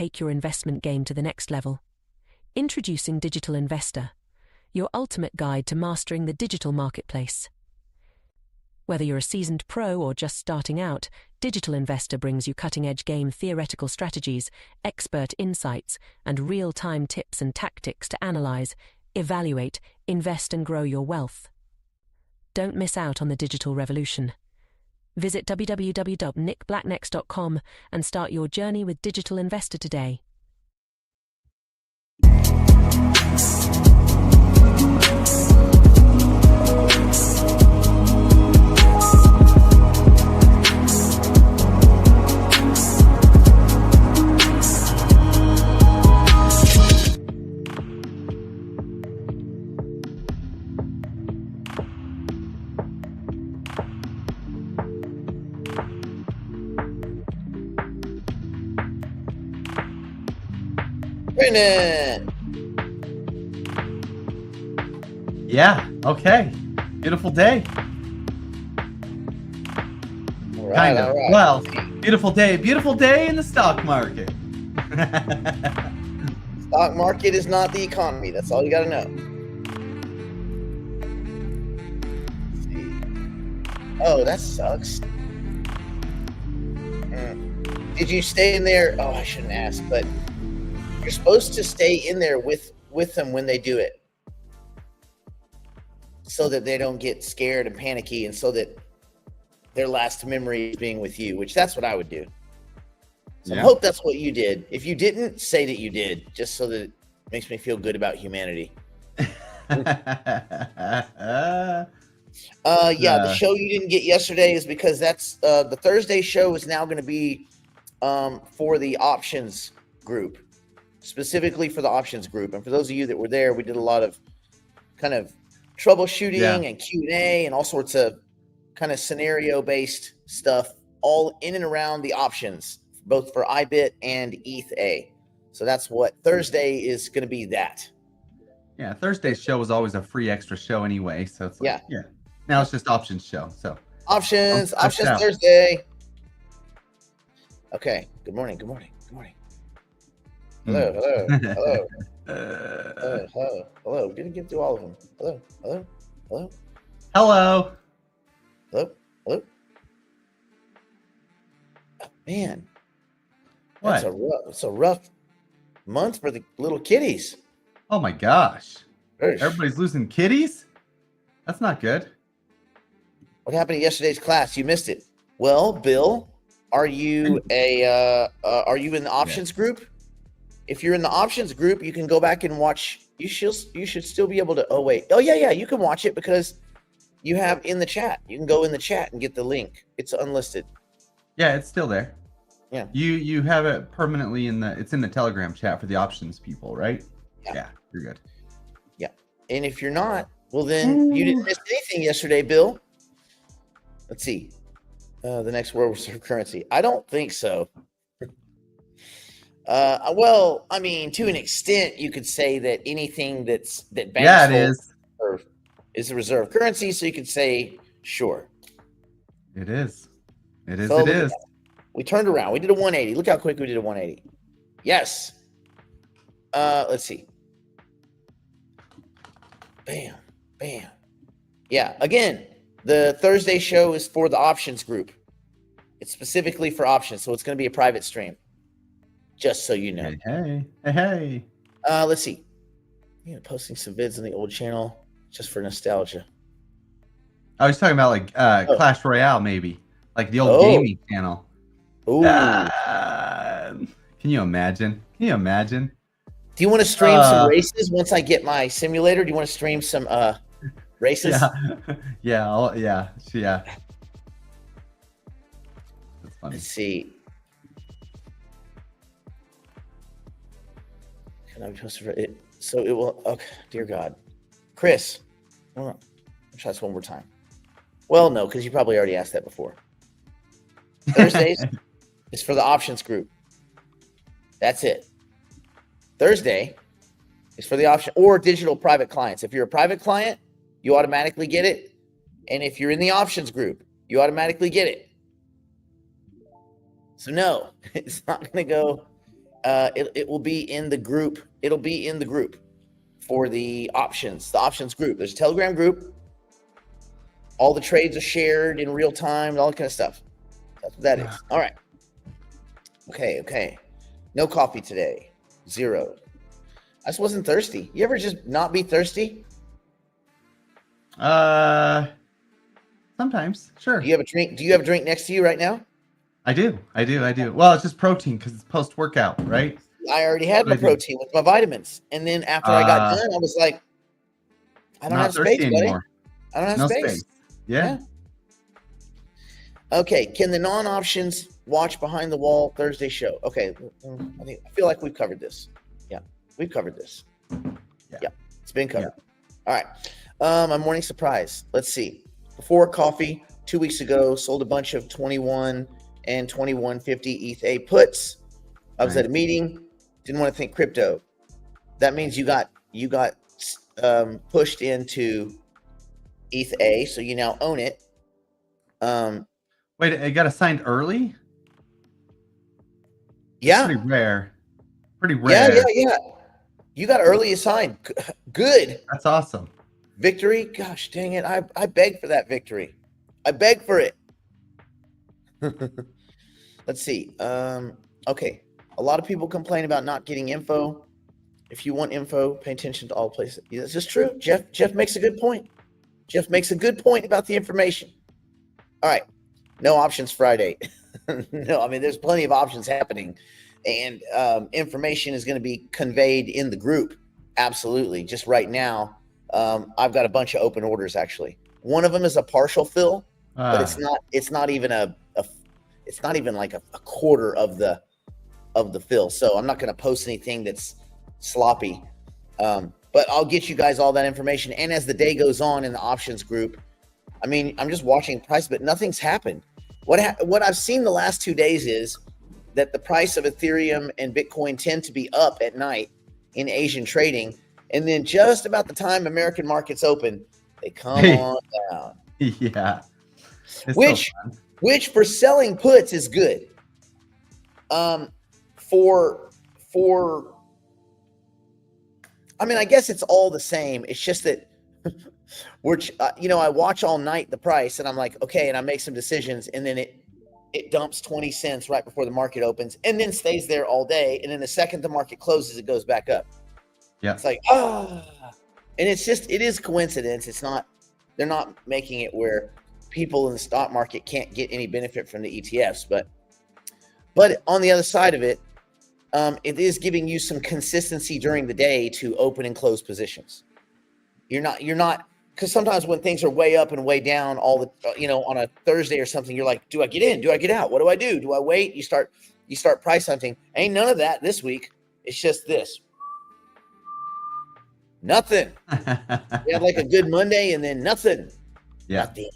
take your investment game to the next level. Introducing Digital Investor, your ultimate guide to mastering the digital marketplace. Whether you're a seasoned pro or just starting out, Digital Investor brings you cutting-edge game theoretical strategies, expert insights, and real-time tips and tactics to analyze, evaluate, invest, and grow your wealth. Don't miss out on the digital revolution. Visit www.nickblacknex.com and start your journey with Digital Investor today. Brennan. Yeah, okay. Beautiful day. All right, Kind of. all right. Well, beautiful day in the stock market. Stock market is not the economy. That's all you got to know. Let's see. Oh, that sucks. Did you stay in there? Oh, I shouldn't ask, but you're supposed to stay in there with them when they do it, so that they don't get scared and panicky, and so that their last memory is being with you, which that's what I would do. So Yeah. I hope that's what you did. If you didn't, say that you did, just so that it makes me feel good about humanity. The show you didn't get yesterday is because that's the Thursday show is now going to be for the options group, specifically for the options group. And for those of you that were there, we did a lot of kind of troubleshooting and Q&A and all sorts of kind of scenario-based stuff, all in and around the options, both for IBIT and ETH-A. So that's what Thursday is going to be. That. Yeah, Thursday's show was always a free extra show anyway, so it's like, yeah. Now it's just options show. So options Thursday. Okay. Good morning. Hello. Hello. We didn't get through all of them. Hello. Oh, man. What? It's a rough month for the little kitties. Oh my gosh. Oof. Everybody's losing kitties? That's not good. What happened at yesterday's class? You missed it. Well, Bill, are you in the options group? If you're in the options group, you can go back and watch. You should still be able to. Oh wait. Oh yeah. You can watch it because you have in the chat. You can go in the chat and get the link. It's unlisted. Yeah, it's still there. Yeah. You have it permanently it's in the Telegram chat for the options people, right? Yeah, you're good. Yeah. And if you're not, well then you didn't miss anything yesterday, Bill. Let's see. The next world reserve currency. I don't think so. Well, I mean, to an extent, you could say that anything that banks is a reserve currency. So you could say, sure. It is. We turned around. We did a 180. Look how quick we did a 180. Yes. Let's see. Bam. Yeah. Again, the Thursday show is for the options group. It's specifically for options, so it's going to be a private stream. Just so you know. Hey. Let's see. Posting some vids on the old channel just for nostalgia. I was talking about like Clash Royale, maybe like the old gaming channel. Ooh. Can you imagine? Do you want to stream some races once I get my simulator? Do you want to stream some races? Yeah. That's funny. Let's see. Can I post it? So it will. Okay, dear God, Chris. Hold on. I'll try this one more time. Well, no, because you probably already asked that before. Thursdays is for the options group. That's it. Thursday is for the option or digital private clients. If you're a private client, you automatically get it. And if you're in the options group, you automatically get it. So no, it's not going to go It will be in the group. It'll be in the group for the options group. There's a Telegram group. All the trades are shared in real time, all that kind of stuff. That's what that is. All right. Okay. No coffee today. 0. I just wasn't thirsty. You ever just not be thirsty? Sometimes, sure. Do you have a drink? Do you have a drink next to you right now? I do. Well, it's just protein because it's post-workout, right? I already had my protein with my vitamins, and then after I got done, I was like, I don't have space anymore. Buddy. I don't have space. Yeah. Okay. Can the non-options watch Behind the Wall Thursday show? Okay. I feel like we've covered this. Yeah, we've covered this. Yeah, it's been covered. Yeah. All right. My morning surprise. Let's see. Before coffee, 2 weeks ago, sold a bunch of 21 and 2150 ETH A puts. I was at a meeting, didn't want to think crypto. That means you got pushed into ETH A, so you now own it. Wait, it got assigned early? Yeah. Pretty rare. Yeah. You got early assigned. Good. That's awesome. Victory? Gosh dang it. I beg for that victory. I beg for it. Let's see. Okay. A lot of people complain about not getting info. If you want info, pay attention to all places. This is true. Jeff makes a good point. Jeff makes a good point about the information. All right. No options Friday. No, I mean, there's plenty of options happening, and information is going to be conveyed in the group. Absolutely. Just right now, I've got a bunch of open orders. Actually, one of them is a partial fill, but it's not even like a quarter of the fill. So I'm not going to post anything that's sloppy. But I'll get you guys all that information. And as the day goes on in the options group, I mean, I'm just watching price, but nothing's happened. What I've seen the last 2 days is that the price of Ethereum and Bitcoin tend to be up at night in Asian trading. And then just about the time American markets open, they come on down. Yeah. Which for selling puts is good. I mean, I guess it's all the same. It's just that I watch all night the price, and I'm like, okay, and I make some decisions, and then it dumps 20 cents right before the market opens, and then stays there all day, and then the second the market closes, it goes back up. Yeah, it's like and it is coincidence. It's not. They're not making it where people in the stock market can't get any benefit from the ETFs, but on the other side of it. It is giving you some consistency during the day to open and close positions. You're not, because sometimes when things are way up and way down on a Thursday or something, you're like, do I get in? Do I get out? What do I do? Do I wait? You start price hunting. Ain't none of that this week. It's just this. Nothing. We had like a good Monday and then nothing. Yeah. Nothing.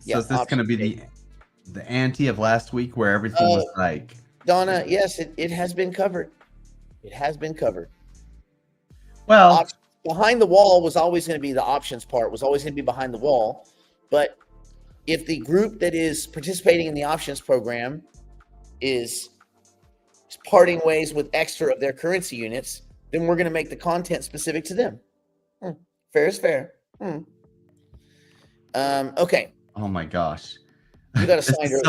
So is this going to be the ante of last week where everything was like Donna? Yes, it has been covered. It has been covered. Well, behind the wall was always going to be the options part, was always going to be behind the wall. But if the group that is participating in the options program is parting ways with extra of their currency units, then we're going to make the content specific to them. Fair is fair. Okay. Oh my gosh. You got to sign her.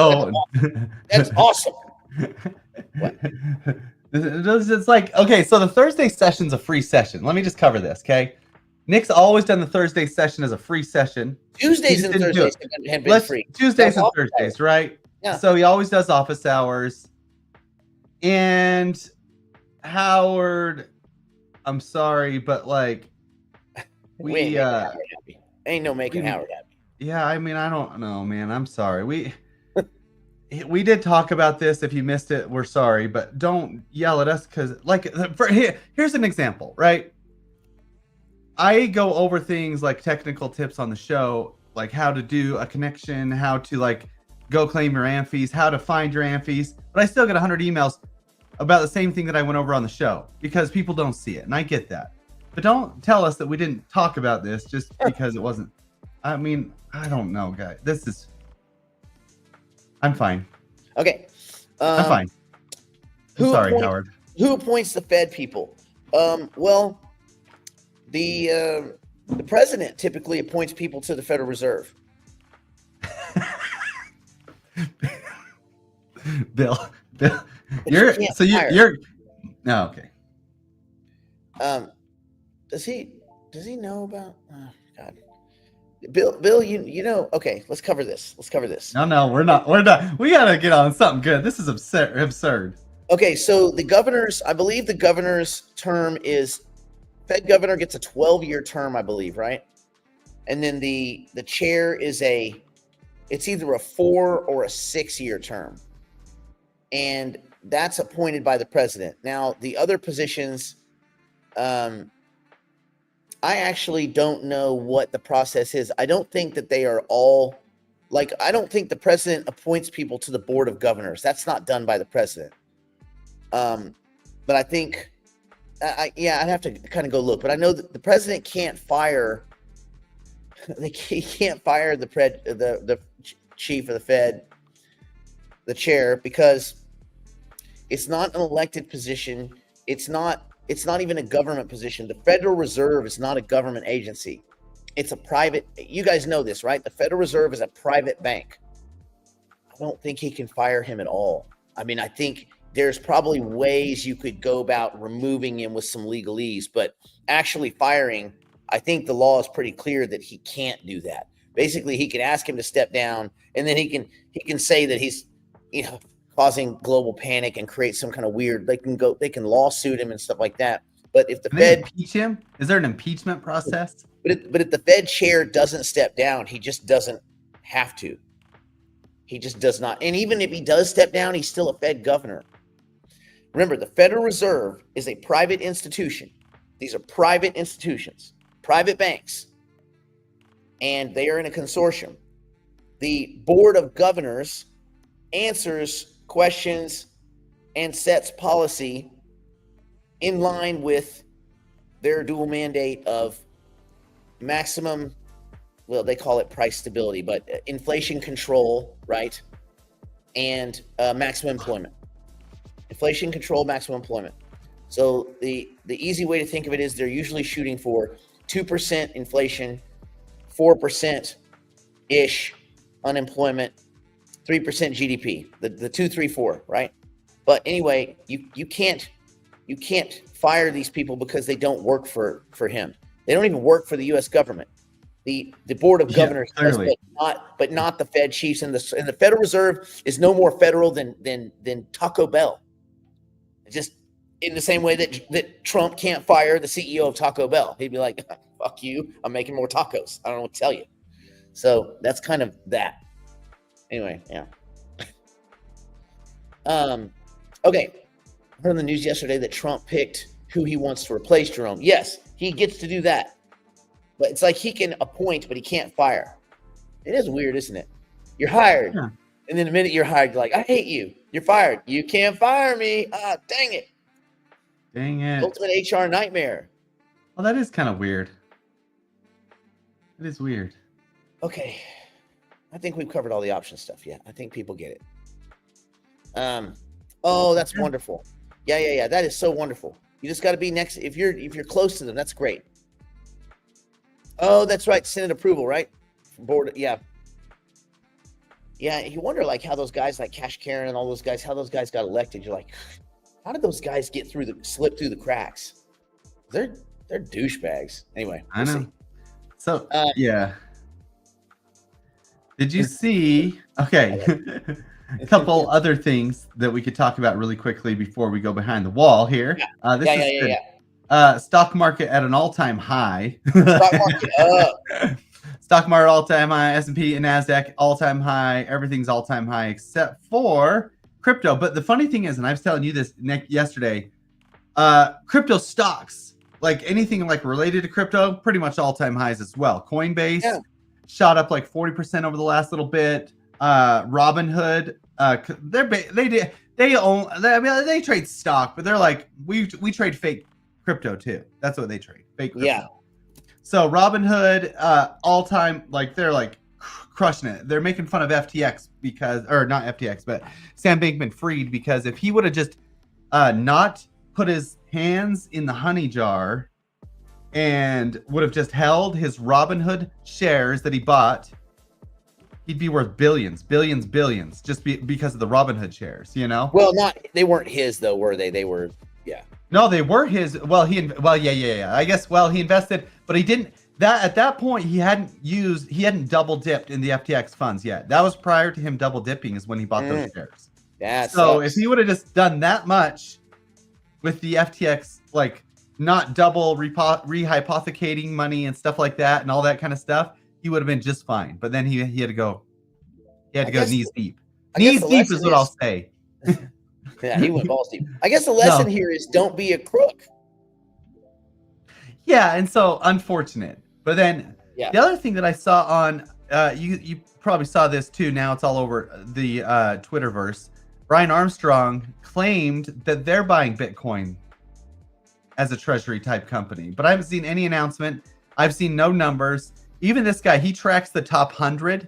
That's awesome. What? It's like, okay, so the Thursday session's a free session. Let me just cover this, okay? Nick's always done the Thursday session as a free session. Tuesdays and Thursdays have been free. Tuesdays and Thursdays, right? Yeah. So he always does office hours. And Howard, I'm sorry, but like we ain't Howard happy. Ain't no making Howard happy. Yeah, I mean, I don't know, man. I'm sorry. We did talk about this. If you missed it, we're sorry, but don't yell at us because, like, here's an example, right? I go over things like technical tips on the show, like how to do a connection, how to like go claim your AMP fees, how to find your AMP fees, but I still get 100 emails about the same thing that I went over on the show because people don't see it, and I get that. But don't tell us that we didn't talk about this just because it wasn't. I mean, I don't know, guys. I'm fine. Okay. I'm fine. Sorry, Howard. Who appoints the Fed people? Well, the president typically appoints people to the Federal Reserve. Bill, But you're no, okay. Does he know about? Oh, God, Bill, you know? Okay, let's cover this. No, we're not. We gotta get on something good. This is absurd. Okay, so I believe the governor's term is, Fed governor gets a 12-year term, I believe, right? And then the chair is it's either a 4 or a 6-year term. And that's appointed by the president. Now, the other positions, I actually don't know what the process is. I don't think that they are all, I don't think the president appoints people to the board of governors. That's not done by the president. But I think, I'd have to kind of go look. But I know that the president can't fire. He can't fire the chief of the Fed, the chair, because it's not an elected position. It's not even a government position. The Federal Reserve is not a government agency. It's a private. You guys know this, right? The Federal Reserve is a private bank. I don't think he can fire him at all. I mean, I think there's probably ways you could go about removing him with some legalese, but actually firing, I think the law is pretty clear that he can't do that. Basically, he can ask him to step down, and then he can say that he's, causing global panic and create some kind of weird. They can lawsuit him and stuff like that. But if the Fed impeach him, is there an impeachment process? But if the Fed chair doesn't step down, he just doesn't have to. He just does not. And even if he does step down, he's still a Fed governor. Remember, the Federal Reserve is a private institution. These are private institutions, private banks, and they are in a consortium. The Board of Governors answers questions and sets policy in line with their dual mandate of maximum, well, they call it price stability, but inflation control, right? And maximum employment. Inflation control, maximum employment. So the easy way to think of it is they're usually shooting for 2% inflation, 4%-ish unemployment, 3% GDP, the 2, 3, 4, right? But anyway, you can't fire these people because they don't work for him. They don't even work for the U.S. government. The Board of Governors does, but not the Fed chiefs, and the Federal Reserve is no more federal than Taco Bell. Just in the same way that Trump can't fire the CEO of Taco Bell. He'd be like, "Fuck you! I'm making more tacos. I don't know what to tell you." So that's kind of that. Anyway, yeah. Okay. I heard on the news yesterday that Trump picked who he wants to replace Jerome. Yes, he gets to do that. But it's like he can appoint, but he can't fire. It is weird, isn't it? You're hired. Yeah. And then the minute you're hired, you're like, I hate you. You're fired. You can't fire me. Ah, dang it. Dang it. Ultimate HR nightmare. Well, that is kind of weird. It is weird. Okay. I think we've covered all the option stuff. Yeah, I think people get it. Oh, that's wonderful. Yeah. That is so wonderful. You just got to be next. If you're close to them, that's great. Oh, that's right. Senate approval, right? Board. Yeah. Yeah. You wonder how those guys like Cash Karen and all those guys, how those guys got elected. You're like, how did those guys slip through the cracks? They're douchebags. Anyway, I know. See. So yeah. Did you see? Okay. A couple other things that we could talk about really quickly before we go behind the wall here. Stock market at an all-time high. Stock market up. Stock market all-time high. S&P and NASDAQ all-time high. Everything's all-time high except for crypto. But the funny thing is, and I was telling you this yesterday, crypto stocks, like anything related to crypto, pretty much all-time highs as well. Coinbase shot up 40% over the last little bit. Robinhood, they trade stock, but they're like, we trade fake crypto too. That's what they trade, fake crypto. Yeah. So Robinhood, all time, they're crushing it. They're making fun of FTX or not FTX, but Sam Bankman-Fried, because if he would have just not put his hands in the honey jar and would have just held his Robinhood shares that he bought, he'd be worth billions just because of the Robinhood shares, you know? Well, they weren't his though, were they? They were, yeah. No, they were his. Well, yeah. I guess, he invested, but he didn't. At that point, he hadn't double dipped in the FTX funds yet. That was prior to him double dipping, is when he bought those shares. So if he would have just done that much with the FTX, like not double rehypothecating money and stuff like that and all that kind of stuff, he would have been just fine. But then he had to go. He had to go knees deep. Knees deep is what I'll say. Yeah, he went balls deep. I guess the lesson here is don't be a crook. Yeah, and so unfortunate. But then the other thing that I saw on you probably saw this too. Now it's all over the Twitterverse. Brian Armstrong claimed that they're buying Bitcoin as a treasury type company, but I haven't seen any announcement. I've seen no numbers. Even this guy, he tracks the top 100,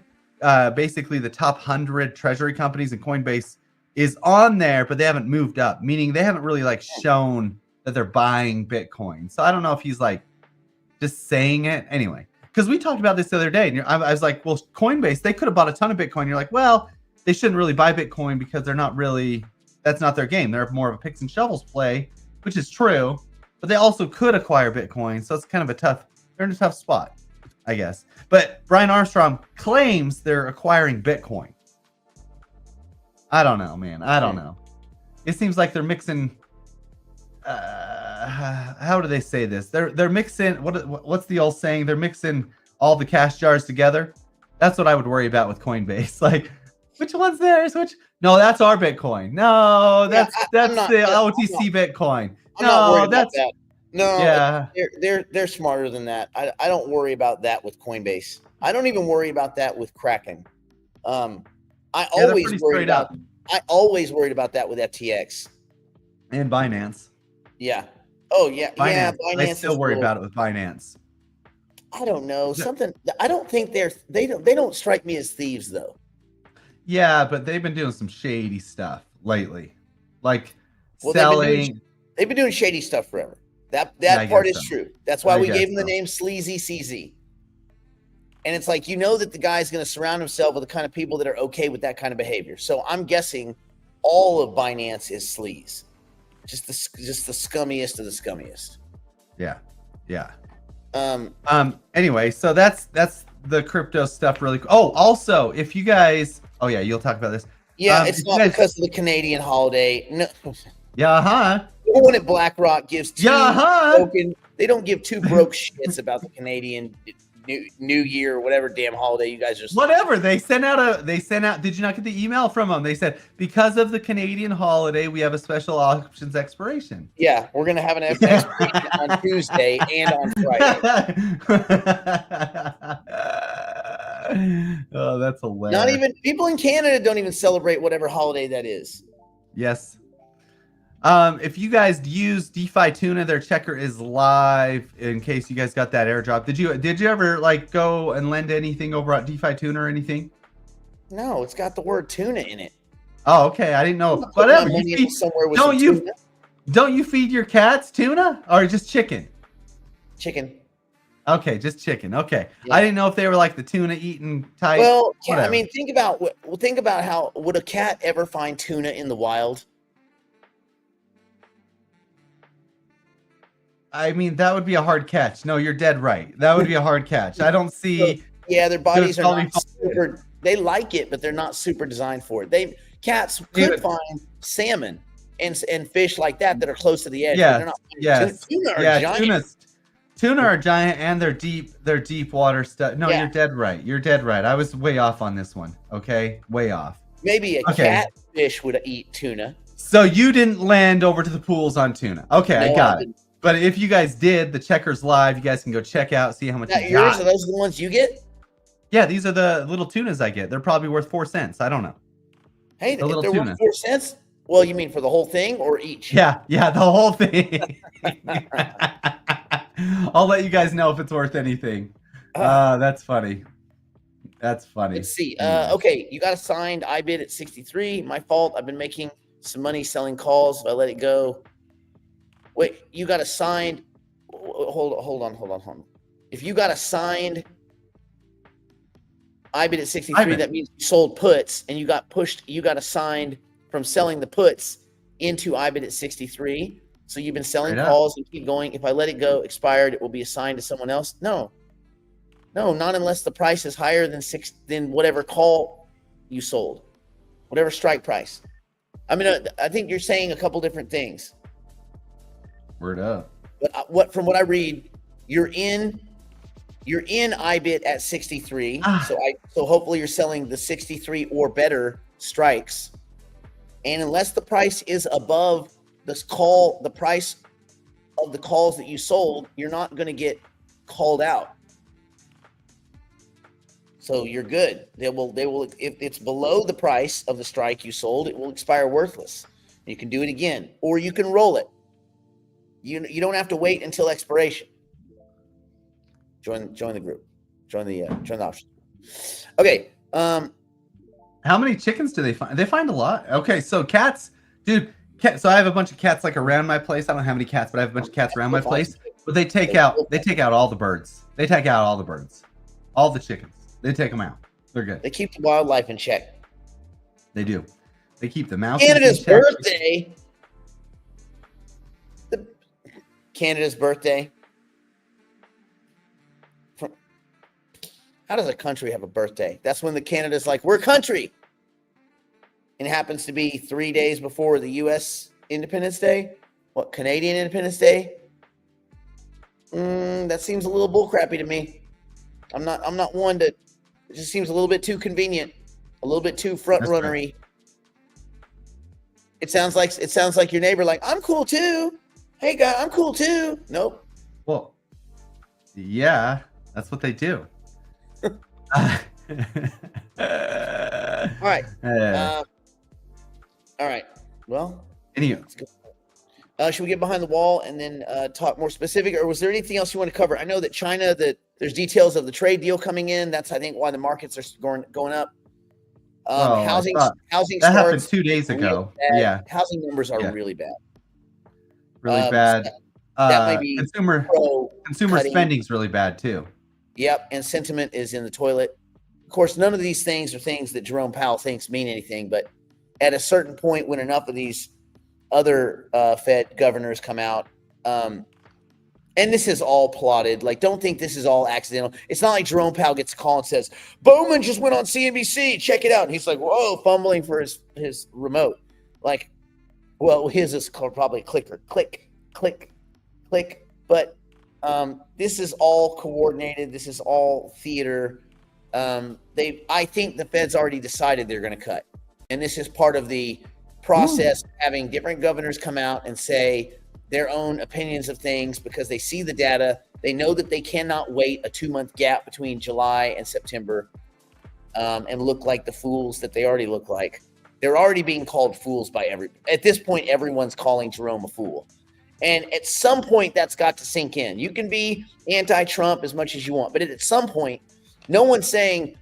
basically the top 100 treasury companies, and Coinbase is on there, but they haven't moved up, meaning they haven't really like shown that they're buying Bitcoin. So I don't know if he's like just saying it anyway, because we talked about this the other day, and I was like, well, Coinbase, they could have bought a ton of Bitcoin. You're like, well, they shouldn't really buy Bitcoin because they're not really, that's not their game. They're more of a picks and shovels play, which is true, but they also could acquire Bitcoin. So it's kind of they're in a tough spot, I guess. But Brian Armstrong claims they're acquiring Bitcoin. I don't know, man. I don't know. It seems like they're mixing. How do they say this? They're mixing. What's the old saying? They're mixing all the cash jars together. That's what I would worry about with Coinbase. Like, which one's theirs? No, that's our Bitcoin. No, that's the OTC Bitcoin. I'm not worried about that. No, they're smarter than that. I don't worry about that with Coinbase. I don't even worry about that with Kraken. I always worried about that with FTX and Binance. Yeah. Oh yeah. Binance. Yeah. Binance. I still worry about it with Binance. I don't know. I don't think they don't strike me as thieves though. Yeah, but they've been doing some shady stuff lately, like selling. They've been doing shady stuff forever. That part is true. That's why we gave him the name Sleazy CZ. And it's like, that the guy's going to surround himself with the kind of people that are okay with that kind of behavior. So I'm guessing all of Binance is sleaze. Just the scummiest of the scummiest. Yeah. Anyway, so that's the crypto stuff really. Oh, also, if you guys, you'll talk about this. Yeah, it's not because of the Canadian holiday. No. Yeah, No one at BlackRock gives they don't give two broke shits about the Canadian New Year or whatever damn holiday you guys just whatever. They sent out did you not get the email from them? They said, because of the Canadian holiday, we have a special options expiration. Yeah, we're gonna have an expiration on Tuesday and on Friday. Oh, that's hilarious. Not even people in Canada don't even celebrate whatever holiday that is. Yes. If you guys use DeFi Tuna, their checker is live. In case you guys got that airdrop, did you ever like go and lend anything over at DeFi Tuna or anything? No, it's got the word tuna in it. Oh, okay. I didn't know. Whatever. Don't you feed your cats tuna or just chicken? Chicken. Okay, just chicken. Okay, yeah. I didn't know if they were like the tuna eating type. Well, I mean, think about how would a cat ever find tuna in the wild? I mean, that would be a hard catch. No, you're dead right. That would be a hard catch. I don't see. Yeah, their bodies are not super. They like it, but they're not super designed for it. Cats could find salmon and fish like that are close to the edge. Yeah, they're not. Tuna are giant. Tuna are giant, and they're deep water stuff. No, You're dead right. You're dead right. I was way off on this one. Okay, way off. Maybe a catfish would eat tuna. So you didn't land over to the pools on tuna. Okay, no, I got it. But if you guys did, the checker's live. You guys can go check out, see how much you yours? got. Are those the ones you get? Yeah, these are the little tunas I get. They're probably worth 4 cents. I don't know. Hey, if they're worth 4 cents? Well, you mean for the whole thing or each? Yeah, the whole thing. I'll let you guys know if it's worth anything. That's funny. That's funny. Let's see. Okay, you got assigned iBid at 63. My fault. I've been making some money selling calls. If I let it go. Wait, you got assigned. Hold on. If you got assigned iBid at 63, that means you sold puts and you got assigned from selling the puts into iBid at 63. So you've been selling calls and keep going. If I let it go, expired, it will be assigned to someone else. No, not unless the price is higher than whatever call you sold, whatever strike price. I mean, I think you're saying a couple different things. Word up. But from what I read, you're in iBid at 63. So hopefully you're selling the 63 or better strikes. And unless the price is above the price of the calls that you sold, you're not going to get called out. So you're good. They will if it's below the price of the strike you sold, it will expire worthless. You can do it again, or you can roll it. You don't have to wait until expiration. Join the group. Join the option. Okay. How many chickens do they find? They find a lot. Okay, so cats, dude. So I have a bunch of cats like around my place. I don't have any cats, but I have a bunch of cats around my place. But they take out all the birds. They take out all the birds, all the chickens. They take them out. They're good. They keep the wildlife in check. They do. They keep the mouse. Canada's birthday. Canada's birthday. How does a country have a birthday? That's when the Canada's like, we're a country. And it happens to be 3 days before the U.S. Independence Day. What, Canadian Independence Day? That seems a little bullcrappy to me. I'm not one to. It just seems a little bit too convenient, a little bit too front runnery. It sounds like your neighbor, like, I'm cool too. Hey guy, I'm cool too. Nope. Well, yeah, that's what they do. All right. All right. Well, anyway. Should we get behind the wall and then talk more specific, or was there anything else you want to cover? I know that China, there's details of the trade deal coming in. That's, I think, why the markets are going up. Housing that starts happened 2 days ago. Really yeah, housing numbers are really bad. Really bad. That may be consumer spending is really bad too. Yep, and sentiment is in the toilet. Of course, none of these things are things that Jerome Powell thinks mean anything, but at a certain point, when enough of these other Fed governors come out, and this is all plotted. Like, don't think this is all accidental. It's not like Jerome Powell gets a call and says, Bowman just went on CNBC, check it out. And he's like, whoa, fumbling for his remote. Like, well, his is called probably clicker, click, click, click. But this is all coordinated. This is all theater. I think the Fed's already decided they're going to cut. And this is part of the process, having different governors come out and say their own opinions of things because they see the data. They know that they cannot wait a 2-month gap between July and September and look like the fools that they already look like. They're already being called fools by at this point, everyone's calling Jerome a fool. And at some point, that's got to sink in. You can be anti-Trump as much as you want, but at some point, no one's saying,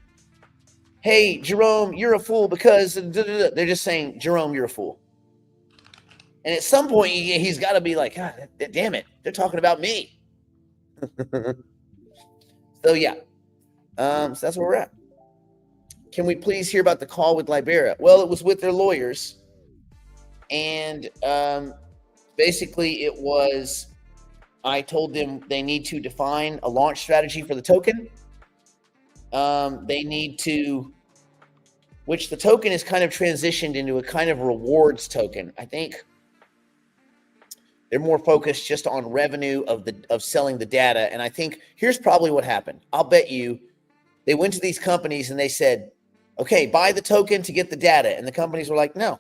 hey, Jerome, you're a fool because they're just saying, Jerome, you're a fool. And at some point, he's got to be like, God, damn it, they're talking about me. So, yeah. So that's where we're at. Can we please hear about the call with Libera? Well, it was with their lawyers. And basically, it was, I told them they need to define a launch strategy for the token. They need to, which the token is kind of transitioned into a kind of rewards token. I think they're more focused just on revenue of selling the data. And I think here's probably what happened. I'll bet you they went to these companies and they said, okay, buy the token to get the data. And the companies were like, no.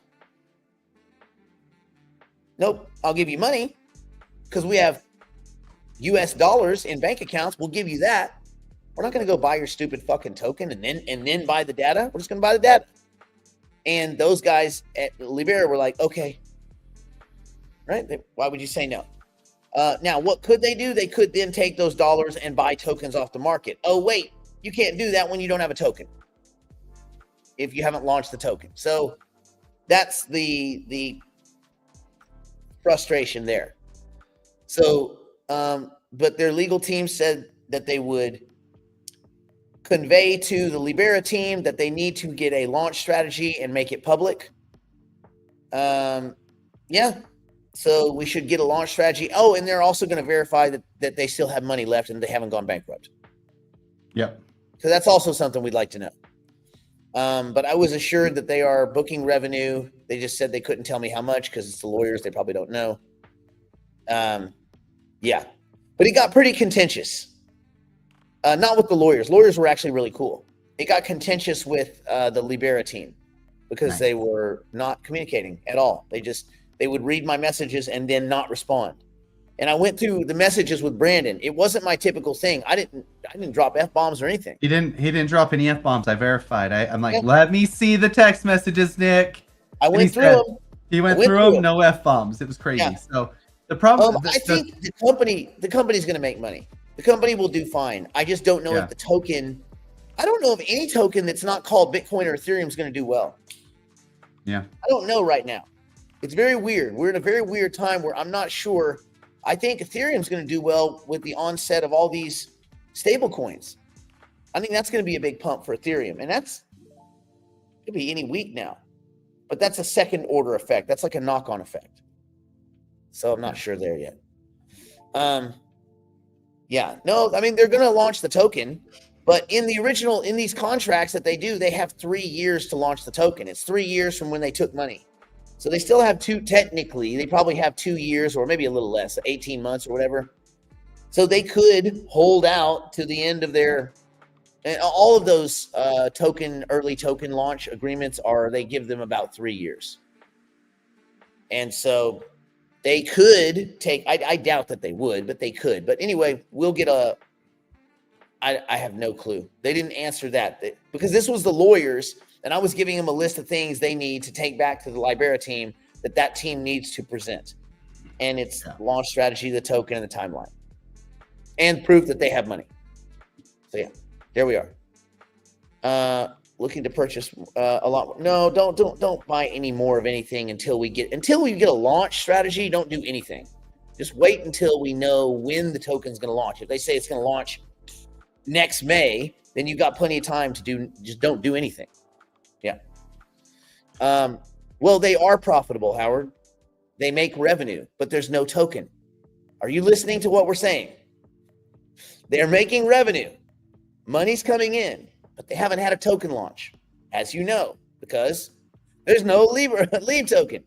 Nope, I'll give you money because we have US dollars in bank accounts. We'll give you that. We're not going to go buy your stupid fucking token and then buy the data. We're just going to buy the data. And those guys at Libera were like, okay. Right? Why would you say no? Now, what could they do? They could then take those dollars and buy tokens off the market. Oh, wait, you can't do that when you don't have a token. If you haven't launched the token. So that's the frustration there. So, but their legal team said that they would convey to the Libera team that they need to get a launch strategy and make it public. Yeah. So we should get a launch strategy. Oh, and they're also going to verify that they still have money left and they haven't gone bankrupt. Yep. So that's also something we'd like to know. But I was assured that they are booking revenue. They just said they couldn't tell me how much because it's the lawyers. They probably don't know. Yeah. But it got pretty contentious. Not with the lawyers. Lawyers were actually really cool. It got contentious with the Libera team because they were not communicating at all. They would read my messages and then not respond. And I went through the messages with Brandon. It wasn't my typical thing. I didn't drop F-bombs or anything. He didn't drop any F-bombs. I verified. I'm like, let me see the text messages, Nick. I went through them. He went through them, no F-bombs. It was crazy. Yeah. So the problem I think the company's going to make money. The company will do fine. I just don't know if the token, I don't know if any token that's not called Bitcoin or Ethereum is going to do well. Yeah. I don't know right now. It's very weird. We're in a very weird time where I'm not sure. I think Ethereum's going to do well with the onset of all these stable coins. I think that's going to be a big pump for Ethereum. And that's could be any week now. But that's a second order effect. That's like a knock-on effect. So I'm not sure there yet. Yeah, no, I mean, they're going to launch the token, but in these contracts that they do, they have 3 years to launch the token. It's 3 years from when they took money. So they still have they probably have 2 years or maybe a little less, 18 months or whatever. So they could hold out to the end of and all of those early token launch agreements they give them about 3 years. And so they could take, I doubt that they would, but they could. But anyway, we'll get I have no clue. They didn't answer that because this was the lawyers, and I was giving them a list of things they need to take back to the Libera team that team needs to present. And it's launch strategy, the token, and the timeline. And proof that they have money. So yeah, there we are. Looking to purchase a lot. No, don't buy any more of anything until we get a launch strategy. Don't do anything. Just wait until we know when the token's going to launch. If they say it's going to launch next May, then you've got plenty of time to just don't do anything. Yeah. Well, they are profitable, Howard. They make revenue, but there's no token. Are you listening to what we're saying? They're making revenue. Money's coming in, but they haven't had a token launch, as you know, because there's no lead token.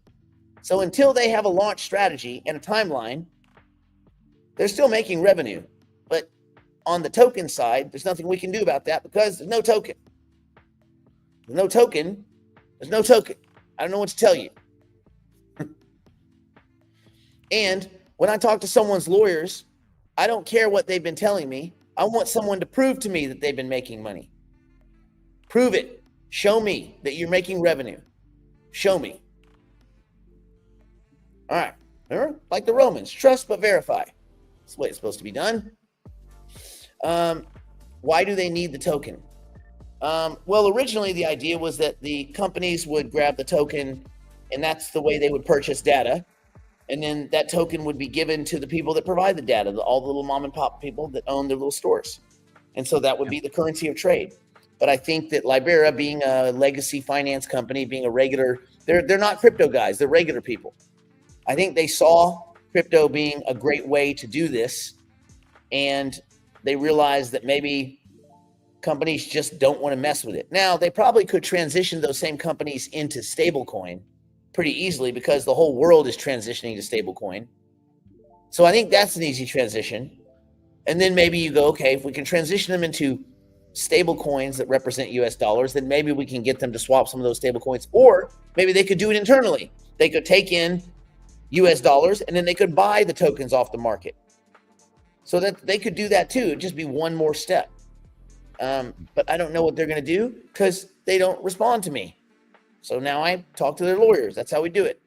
So until they have a launch strategy and a timeline, they're still making revenue. But on the token side, there's nothing we can do about that because there's no token. There's no token. There's no token. I don't know what to tell you. And when I talk to someone's lawyers, I don't care what they've been telling me. I want someone to prove to me that they've been making money. Prove it. Show me that you're making revenue. Show me. All right. Remember? Like the Romans, trust but verify. That's the way it's supposed to be done. Why do they need the token? Well, originally the idea was that the companies would grab the token, and that's the way they would purchase data. And then that token would be given to the people that provide the data, all the little mom and pop people that own their little stores. And so that would be the currency of trade. But I think that Libera, being a legacy finance company, being a regular, they're not crypto guys, they're regular people. I think they saw crypto being a great way to do this, and they realized that maybe companies just don't want to mess with it. Now, they probably could transition those same companies into stablecoin pretty easily because the whole world is transitioning to stablecoin. So I think that's an easy transition. And then maybe you go, okay, if we can transition them into stable coins that represent US dollars, then maybe we can get them to swap some of those stable coins, or maybe they could do it internally. They could take in US dollars and then they could buy the tokens off the market. So that they could do that too. It'd just be one more step. But I don't know what they're going to do because they don't respond to me. So now I talk to their lawyers. That's how we do it.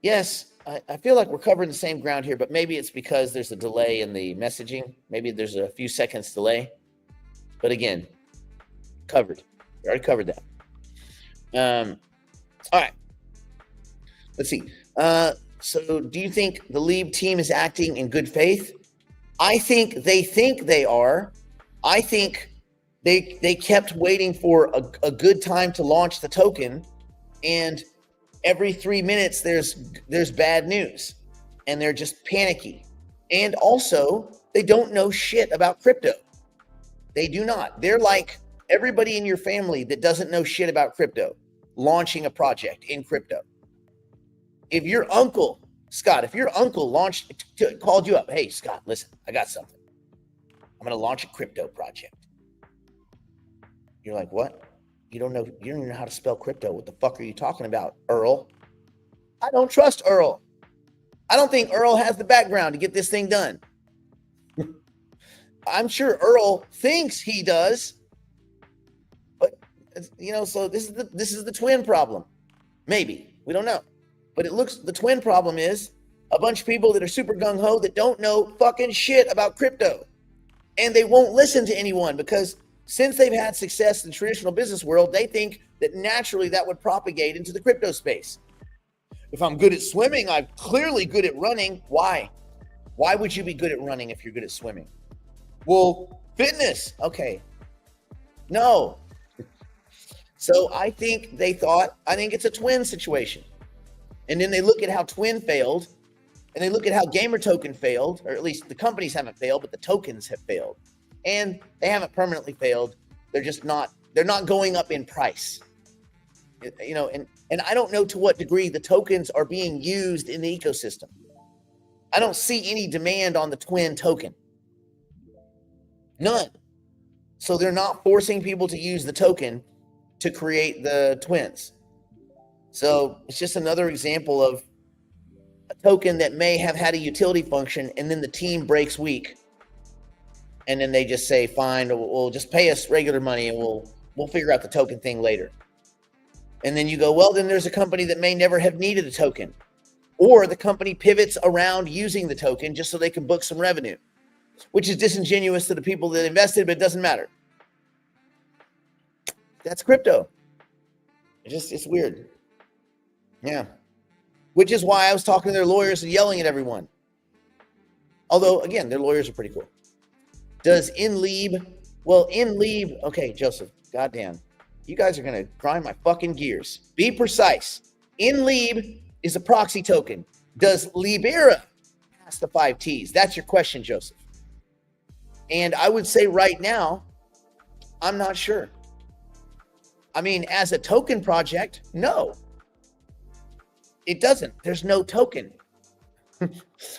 Yes, I feel like we're covering the same ground here, but maybe it's because there's a delay in the messaging. Maybe there's a few seconds delay. But again, covered. We already covered that. All right. Let's see. So do you think the Leap team is acting in good faith? I think they are. I think they kept waiting for a good time to launch the token, and every 3 minutes there's bad news, and they're just panicky. And also, they don't know shit about crypto. They do not. They're like everybody in your family that doesn't know shit about crypto launching a project in crypto. If your uncle, Scott, called you up, hey, Scott, listen, I got something. I'm going to launch a crypto project. You're like, what? You don't even know how to spell crypto. What the fuck are you talking about, Earl? I don't trust Earl. I don't think Earl has the background to get this thing done. I'm sure Earl thinks he does. But, so this is the twin problem. Maybe. We don't know. But the twin problem is a bunch of people that are super gung-ho that don't know fucking shit about crypto. And they won't listen to anyone because since they've had success in the traditional business world, they think that naturally that would propagate into the crypto space. If I'm good at swimming, I'm clearly good at running. Why? Why would you be good at running if you're good at swimming? Well, fitness. Okay. No. So I think it's a twin situation. And then they look at how Twin failed, and they look at how Gamer Token failed, or at least the companies haven't failed, but the tokens have failed. And they haven't permanently failed. They're not going up in price. And I don't know to what degree the tokens are being used in the ecosystem. I don't see any demand on the Twin token. None. So they're not forcing people to use the token to create the twins. So it's just another example of a token that may have had a utility function and then the team breaks weak. And then they just say, fine, we'll just pay us regular money and we'll figure out the token thing later. And then you go, well, then there's a company that may never have needed a token. Or the company pivots around using the token just so they can book some revenue, which is disingenuous to the people that invested, but it doesn't matter. That's crypto. It's weird. Yeah. Which is why I was talking to their lawyers and yelling at everyone. Although, again, their lawyers are pretty cool. Does InLeab, okay, Joseph, goddamn. You guys are going to grind my fucking gears. Be precise. InLeab is a proxy token. Does Libera pass the 5 Ts? That's your question, Joseph. And I would say right now, I'm not sure. I mean, as a token project, no. It doesn't. There's no token.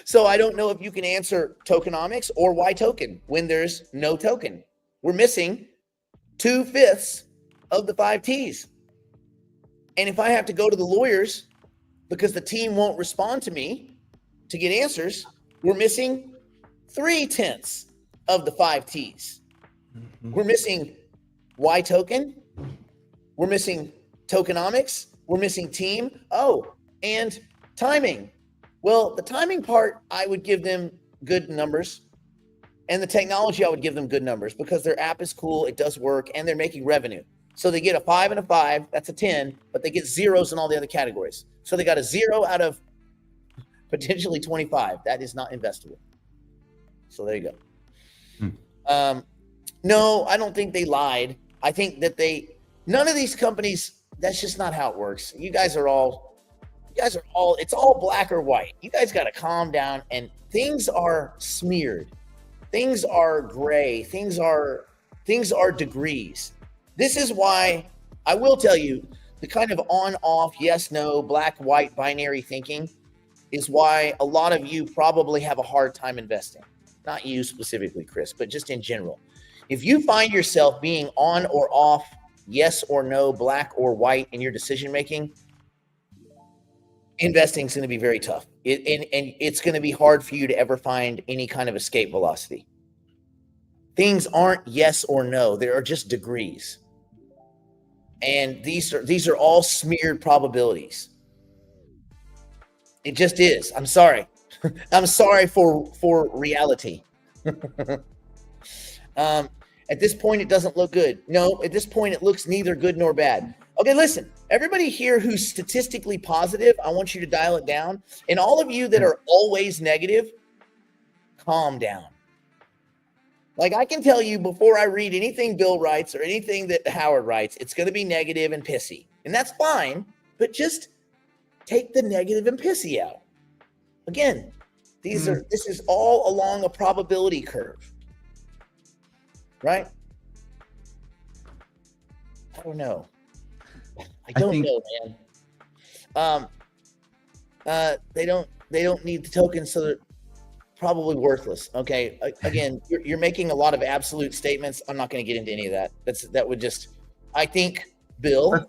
So I don't know if you can answer tokenomics or why token when there's no token. We're missing 2/5 of the 5 Ts. And if I have to go to the lawyers because the team won't respond to me to get answers, we're missing 3/10 of the 5 Ts. Mm-hmm. We're missing why token. We're missing tokenomics. We're missing team. Oh, and timing. Well, the timing part, I would give them good numbers. And the technology, I would give them good numbers because their app is cool, it does work, and they're making revenue. So they get a 5 and a 5, that's a 10, but they get zeros in all the other categories. So they got a 0 out of potentially 25. That is not investable. So there you go. No, I don't think they lied. I think that none of these companies, that's just not how it works. You guys are all, it's all black or white. You guys got to calm down, and things are smeared. Things are gray. Things are degrees. This is why I will tell you the kind of on, off, yes, no, black, white, binary thinking is why a lot of you probably have a hard time investing. Not you specifically, Chris, but just in general. If you find yourself being on or off, yes or no, black or white in your decision making, investing is going to be very tough. And it's going to be hard for you to ever find any kind of escape velocity. Things aren't yes or no. There are just degrees. And these are all smeared probabilities. It just is. I'm sorry. I'm sorry for reality. At this point, it doesn't look good. No, at this point, it looks neither good nor bad. Okay, listen, everybody here who's statistically positive, I want you to dial it down. And all of you that are always negative, calm down. Like, I can tell you before I read anything Bill writes or anything that Howard writes, it's going to be negative and pissy. And that's fine, but just take the negative and pissy out. Again, this is all along a probability curve. Right? I don't know. I don't know, man. They don't need the tokens, so they're probably worthless. Okay. Again, you're making a lot of absolute statements. I'm not going to get into any of that. That would just. I think, Bill,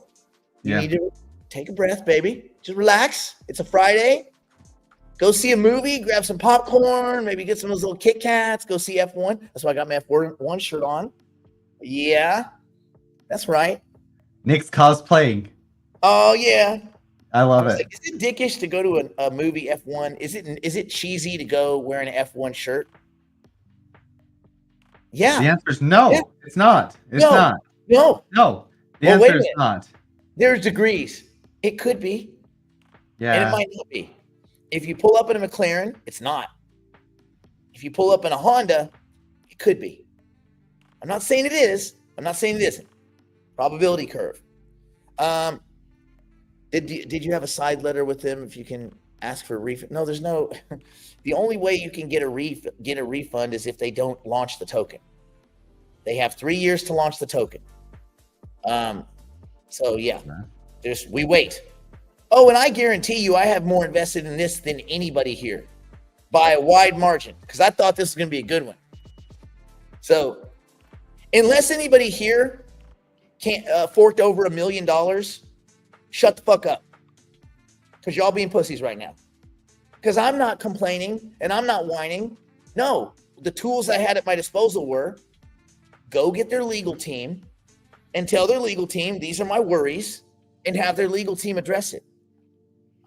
you need to take a breath, baby. Just relax. It's a Friday. Go see a movie, grab some popcorn, maybe get some of those little Kit Kats, go see F1. That's why I got my F1 shirt on. Yeah, that's right. Nick's cosplaying. Oh, yeah. I love it. Is it dickish to go to a movie F1? Is it cheesy to go wearing an F1 shirt? Yeah. The answer is no. Yeah. It's not. It's not. No. The answer is not. There's degrees. It could be. Yeah. And it might not be. If you pull up in a McLaren, it's not. If you pull up in a Honda, it could be. I'm not saying it is. I'm not saying it isn't. Probability curve. Did you have a side letter with them if you can ask for a refund? No, there's no. The only way you can get a refund is if they don't launch the token. They have 3 years to launch the token. So yeah, we wait. Oh, and I guarantee you I have more invested in this than anybody here by a wide margin because I thought this was going to be a good one. So unless anybody here can't forked over $1 million, shut the fuck up because y'all being pussies right now. Because I'm not complaining and I'm not whining. No, the tools I had at my disposal were go get their legal team and tell their legal team, these are my worries, and have their legal team address it.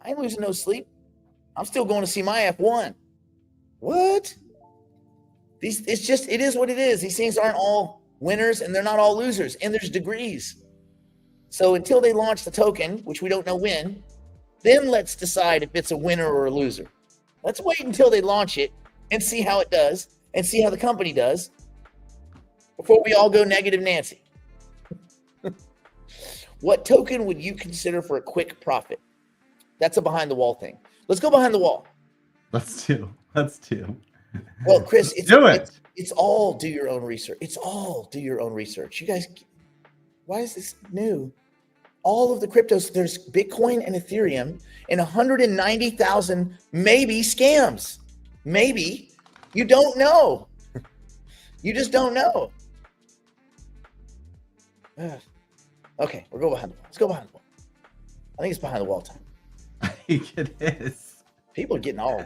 I ain't losing no sleep. I'm still going to see my F1. What? It is what it is. These things aren't all winners and they're not all losers. And there's degrees. So until they launch the token, which we don't know when, then let's decide if it's a winner or a loser. Let's wait until they launch it and see how it does and see how the company does before we all go negative Nancy. What token would you consider for a quick profit? That's a behind the wall thing. Let's go behind the wall. Let's do. Well, Chris, it's all do your own research. It's all do your own research. You guys, why is this new? All of the cryptos, there's Bitcoin and Ethereum and 190,000 maybe scams. Maybe. You don't know. You just don't know. Okay, we'll go behind the wall. Let's go behind the wall. I think it's behind the wall time. I think it is. People are getting all.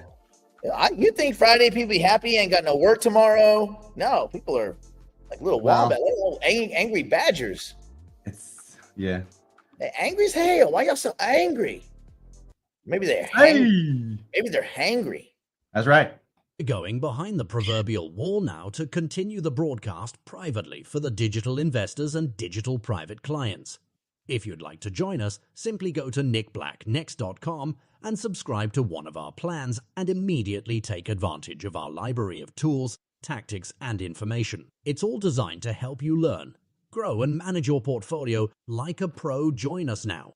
You think Friday people be happy? Ain't got no work tomorrow? No, people are like little wombat, little angry badgers. They're angry as hell. Why y'all so angry? Maybe they're hangry. Maybe they're hangry. That's right. Going behind the proverbial wall now to continue the broadcast privately for the digital investors and digital private clients. If you'd like to join us, simply go to nickblacknext.com and subscribe to one of our plans and immediately take advantage of our library of tools, tactics, and information. It's all designed to help you learn, grow, and manage your portfolio like a pro. Join us now.